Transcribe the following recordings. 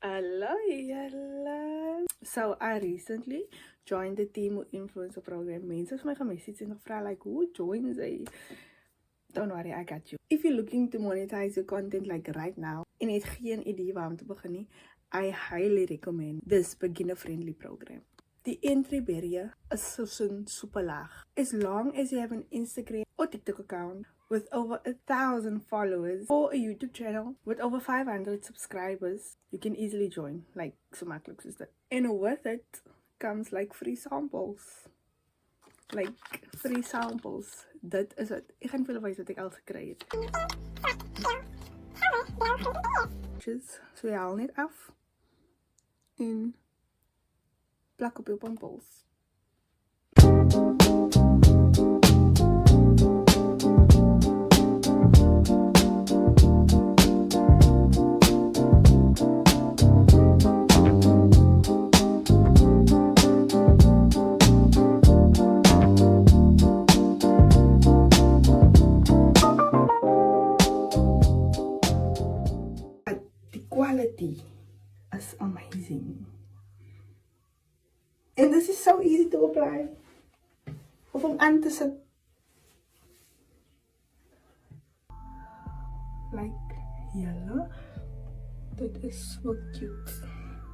Hello, hello. So I recently joined the Timo Influencer Program. Mense het my gemessage en gevra like, who joins they? Don't worry, I got you. If you're looking to monetize your content like right now en het geen idee waar om te begin nie, I highly recommend this beginner-friendly program. The entry barrier is super laag. As long as you have an Instagram or TikTok account with over 1,000 followers or a YouTube channel with over 500 subscribers, you can easily join. Like, so makkelijk is dat. And with it comes like free samples. Like, free samples. Dit is het. Ek gaan vir julle wys wat ek al gekry het. So jy haal net af en plak op jou pimpels. The quality is amazing. And this is so easy to apply. Of om aan te sit. Like yellow. That is so cute.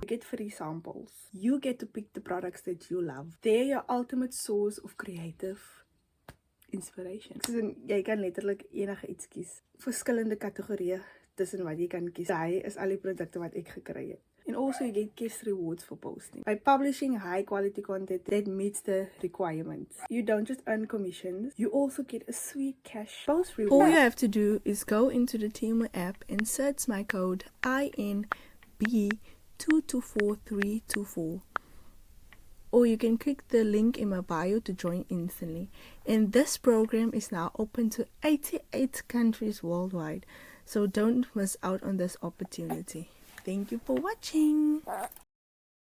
You get free samples. You get to pick the products that you love. They're your ultimate source of creative inspiration. So, jy kan letterlik enige iets kies. Verskillende kategorieë tussen wat jy kan kies. Daai is al die produkte wat ek gekry het. And also you get guest rewards for posting. By publishing high quality content that meets the requirements. You don't just earn commissions, you also get a sweet cash post reward. All you have to do is go into the Timo app and search my code INB224324. Or you can click the link in my bio to join instantly. And this program is now open to 88 countries worldwide. So don't miss out on this opportunity. Thank you for watching.